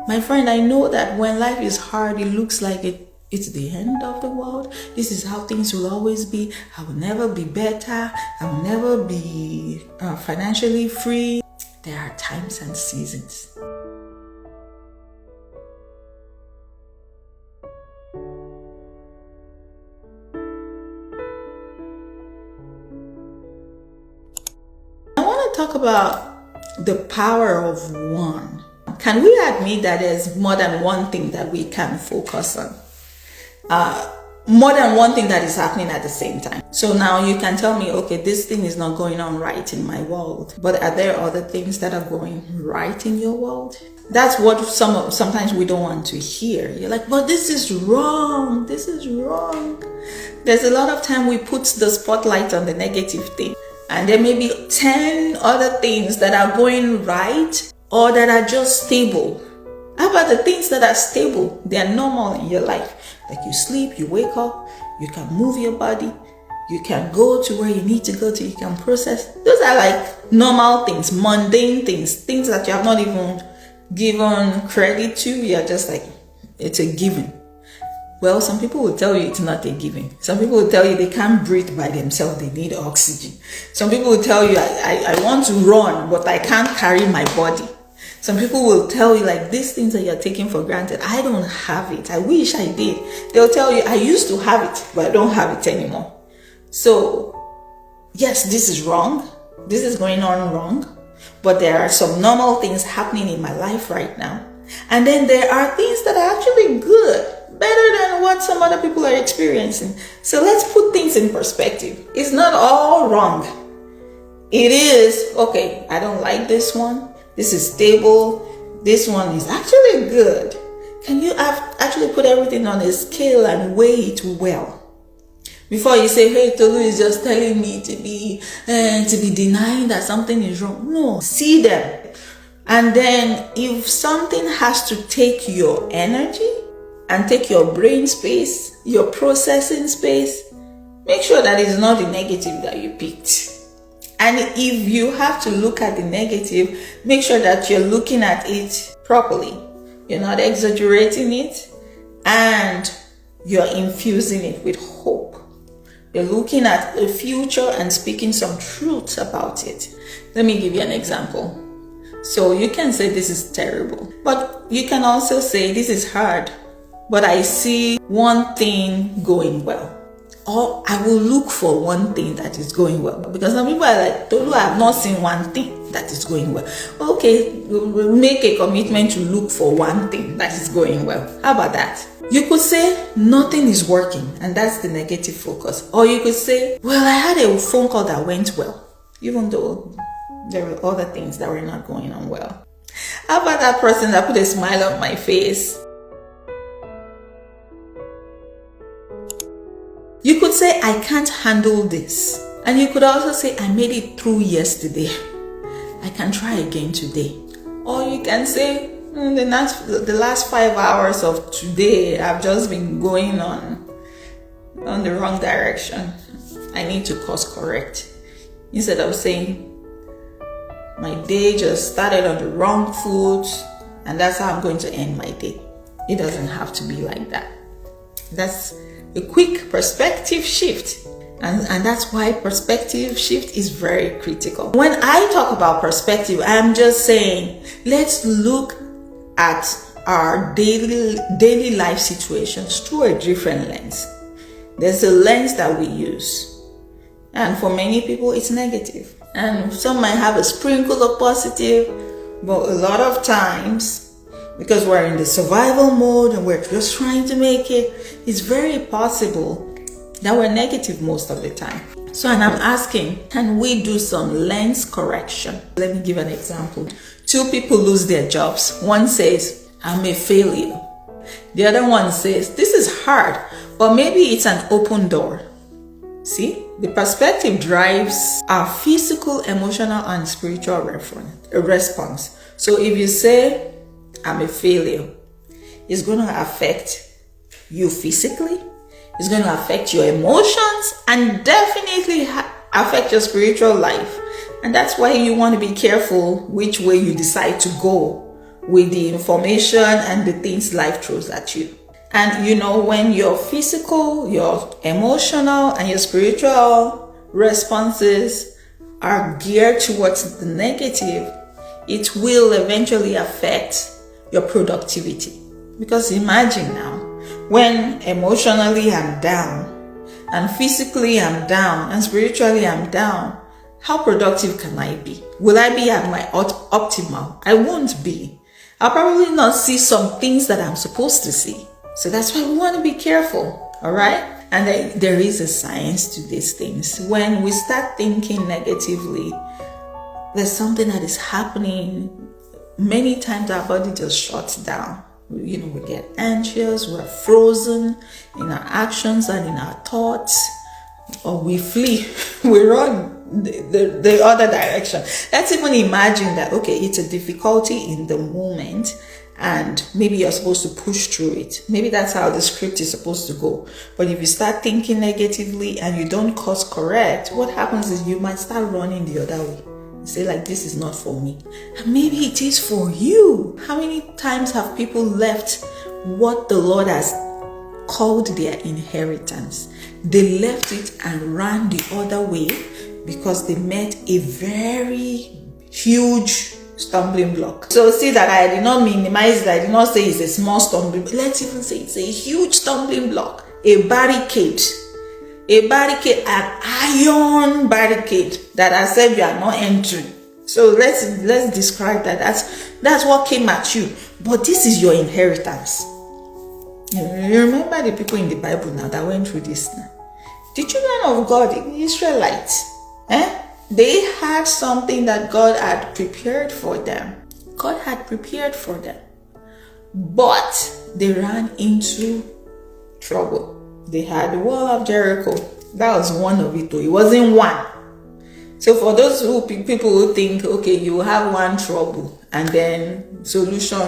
My friend, I know that when life is hard, it looks like it's the end of the world. This is how things will always be. I will never be better. I will never be financially free. There are times and seasons. I want to talk about the power of one. Can we admit that there's more than one thing that we can focus on? More than one thing that is happening at the same time. So now you can tell me, okay, this thing is not going on right in my world, but are there other things that are going right in your world? That's what sometimes we don't want to hear. You're like, but this is wrong. This is wrong. There's a lot of time we put the spotlight on the negative thing, and there may be 10 other things that are going right or that are just stable. How about the things that are stable? They are normal in your life. Like you sleep, you wake up, you can move your body, you can go to where you need to go to, you can process. Those are like normal things, mundane things, things that you have not even given credit to. You're just like, it's a given. Well, some people will tell you it's not a given. Some people will tell you they can't breathe by themselves, they need oxygen. Some people will tell you, I want to run, but I can't carry my body. Some people will tell you, like, these things that you're taking for granted, I don't have it. I wish I did. They'll tell you, I used to have it, but I don't have it anymore. So, yes, this is wrong. This is going on wrong. But there are some normal things happening in my life right now. And then there are things that are actually good, better than what some other people are experiencing. So let's put things in perspective. It's not all wrong. It is, okay, I don't like this one. This is stable. This one is actually good. Can you actually put everything on a scale and weigh it well? Before you say, hey, Tolu is just telling me to be denying that something is wrong. No, see them. And then if something has to take your energy and take your brain space, your processing space, make sure that it's not the negative that you picked. And if you have to look at the negative, make sure that you're looking at it properly. You're not exaggerating it, and you're infusing it with hope. You're looking at the future and speaking some truth about it. Let me give you an example. So you can say this is terrible, but you can also say this is hard, but I see one thing going well. Or I will look for one thing that is going well. Because some people are like, Tolu, I have not seen one thing that is going well. Okay, we'll make a commitment to look for one thing that is going well. How about that? You could say nothing is working, and that's the negative focus. Or you could say, well, I had a phone call that went well, even though there were other things that were not going on well. How about that person that put a smile on my face? You could say, I can't handle this. And you could also say, I made it through yesterday. I can try again today. Or you can say, the last 5 hours of today, I've just been going on the wrong direction. I need to course correct. Instead of saying, my day just started on the wrong foot, and that's how I'm going to end my day. It doesn't have to be like that. That's a quick perspective shift. And that's why perspective shift is very critical. When I talk about perspective, I'm just saying, let's look at our daily life situations through a different lens. There's a lens that we use. And for many people, it's negative. And some might have a sprinkle of positive, but a lot of times, because we're in the survival mode and we're just trying to make it, it's very possible that we're negative most of the time. So, and I'm asking, can we do some lens correction? Let me give an example. 2 people lose their jobs. One says, I'm a failure. The other one says, this is hard, but maybe it's an open door. See, the perspective drives our physical, emotional, and spiritual response. So if you say, I'm a failure, it's going to affect you physically, it's going to affect your emotions, and definitely affect your spiritual life. And that's why you want to be careful which way you decide to go with the information and the things life throws at you. And when your physical, your emotional, and your spiritual responses are geared towards the negative, it will eventually affect your productivity. Because imagine now, when emotionally I'm down, and physically I'm down, and spiritually I'm down, how productive can I be? Will I be at my optimal? I won't be. I'll probably not see some things that I'm supposed to see. So that's why we want to be careful, all right? And there is a science to these things. When we start thinking negatively, there's something that is happening. Many times our body just shuts down. We get anxious, we're frozen in our actions and in our thoughts, or we flee, we run the other direction. Let's even imagine that, okay, it's a difficulty in the moment, and maybe you're supposed to push through it. Maybe that's how the script is supposed to go. But if you start thinking negatively and you don't course correct, what happens is you might start running the other way. Say like, this is not for me. And maybe it is for you. How many times have people left what the Lord has called their inheritance? They left it and ran the other way because they met a very huge stumbling block. So see that I did not minimize it. I did not say it's a small stumbling block. Let's even say it's a huge stumbling block. A barricade, an iron barricade that I said you are not entering. So let's describe that. That's what came at you. But this is your inheritance. You remember the people in the Bible now that went through this now? The children of God, the Israelites, they had something that God had prepared for them. God had prepared for them. But they ran into trouble. They had the wall of Jericho. That was one of it. It wasn't one. So for those people who think, okay, you have one trouble and then solution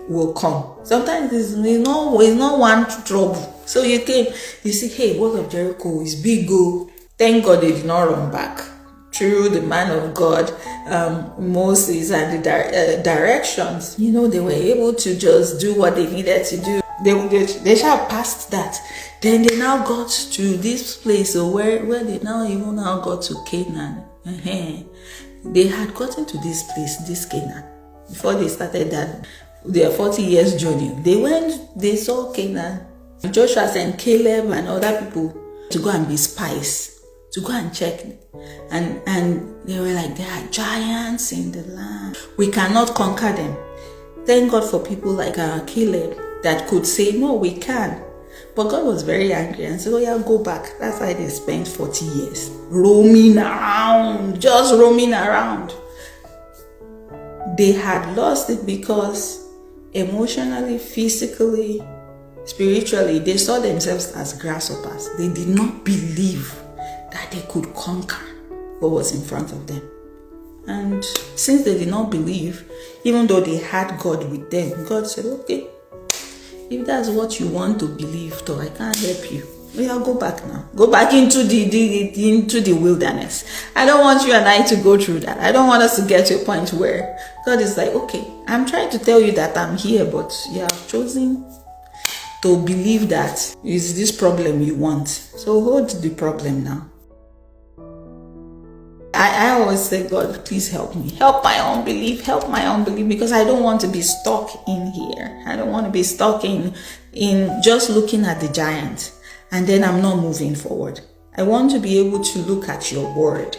will come. Sometimes it's not one trouble. So you see, hey, wall of Jericho is big. Thank God they did not run back. Through the man of God, Moses, and the directions, they were able to just do what they needed to do. They shall passed that. Then they now got to this place where they now got to Canaan. They had gotten to this place, this Canaan, before they started their 40 years journey. They saw Canaan. Joshua sent Caleb and other people to go and be spies, to go and check. And they were like, there are giants in the land. We cannot conquer them. Thank God for people like Caleb that could say, no, we can. But God was very angry and said, oh yeah, go back. That's why they spent 40 years roaming around, just roaming around. They had lost it because emotionally, physically, spiritually, they saw themselves as grasshoppers. They did not believe that they could conquer what was in front of them. And since they did not believe, even though they had God with them, God said, okay, if that's what you want to believe, though, I can't help you. Well, go back now. Go back into the wilderness. I don't want you and I to go through that. I don't want us to get to a point where God is like, okay, I'm trying to tell you that I'm here, but you have chosen to believe that it's this problem you want. So hold the problem now. I always say, God, please help me. Help my unbelief, because I don't want to be stuck in here. I don't want to be stuck in just looking at the giant and then I'm not moving forward. I want to be able to look at your word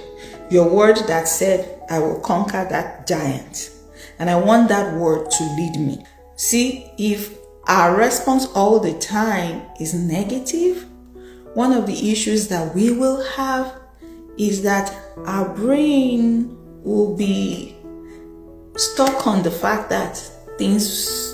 that said, I will conquer that giant. And I want that word to lead me. See, if our response all the time is negative, one of the issues that we will have is that our brain will be stuck on the fact that things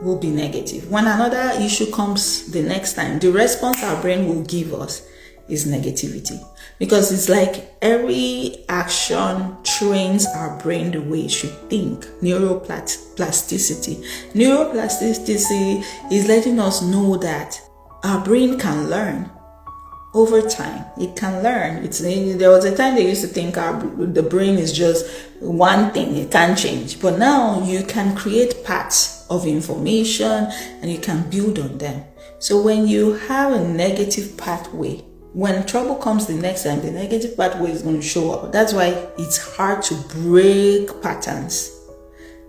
will be negative. When another issue comes the next time, the response our brain will give us is negativity. Because it's like every action trains our brain the way it should think. Neuroplasticity. Neuroplasticity is letting us know that our brain can learn. over time. It can learn. There was a time they used to think the brain is just one thing, it can't change. But now you can create paths of information and you can build on them. So when you have a negative pathway, when trouble comes the next time, the negative pathway is going to show up. That's why it's hard to break patterns,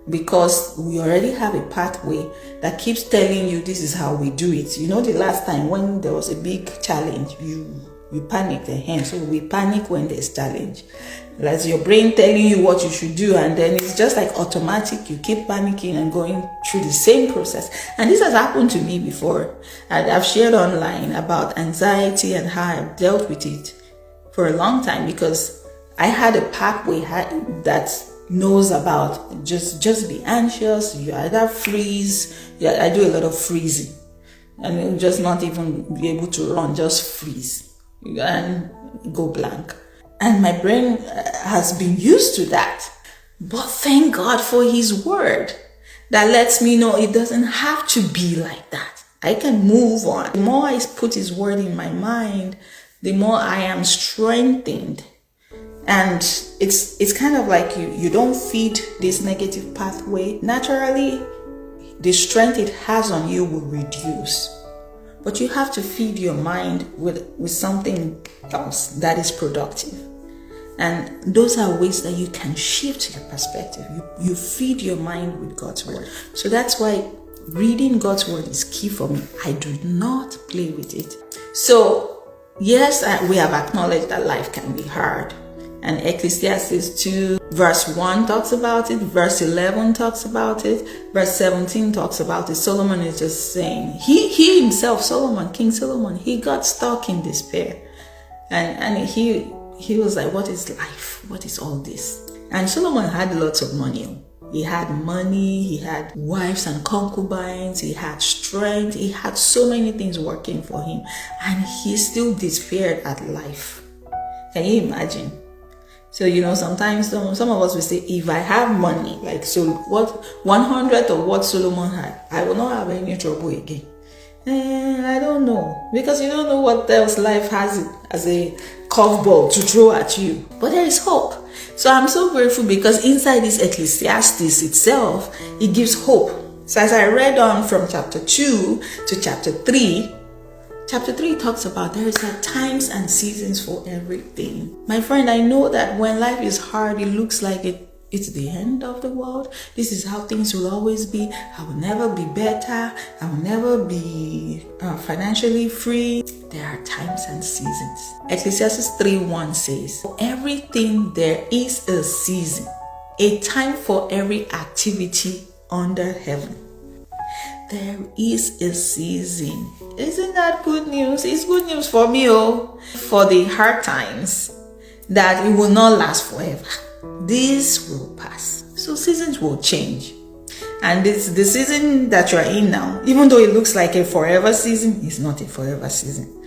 because we already have a pathway that keeps telling you this is how we do it. You know, the last time when there was a big challenge, you panicked again. So we panic when there's challenge. That's your brain telling you what you should do, and then it's just like automatic. You keep panicking and going through the same process. And this has happened to me before. I've shared online about anxiety and how I've dealt with it for a long time, because I had a pathway that knows about just be anxious. You either freeze. Yeah, I do a lot of freezing, and you'll just not even be able to run, just freeze and go blank. And my brain has been used to that. But thank God for His word that lets me know it doesn't have to be like that. I can move on. The more I put His word in my mind, the more I am strengthened. And it's kind of like you don't feed this negative pathway. Naturally, the strength it has on you will reduce. But you have to feed your mind with something else that is productive. And those are ways that you can shift your perspective. You feed your mind with God's word. So that's why reading God's word is key for me. I do not play with it. So yes, we have acknowledged that life can be hard. And Ecclesiastes 2 verse 1 talks about it. Verse 11 talks about it. Verse 17 talks about it. Solomon is just saying, he himself, Solomon, King Solomon, he got stuck in despair. And he was like, what is life? What is all this? And Solomon had lots of money. He had money, he had wives and concubines, he had strength, he had so many things working for him. And he still despaired at life. Can you imagine? So, sometimes some of us will say, if I have money, like, so what 100 of what Solomon had, I will not have any trouble again. I don't know, because you don't know what else life has as a curveball to throw at you. But there is hope. So I'm so grateful, because inside this Ecclesiastes itself, it gives hope. So as I read on from chapter 2 to chapter 3, chapter 3 talks about there is times and seasons for everything. My friend, I know that when life is hard, it looks like it's the end of the world. This is how things will always be. I will never be better. I will never be financially free. There are times and seasons. Ecclesiastes 3:1 says, for everything there is a season, a time for every activity under heaven. There is a season. Isn't that good news? It's good news for me, for the hard times, that it will not last forever. This will pass. So seasons will change. And the season that you're in now, even though it looks like a forever season, it's not a forever season.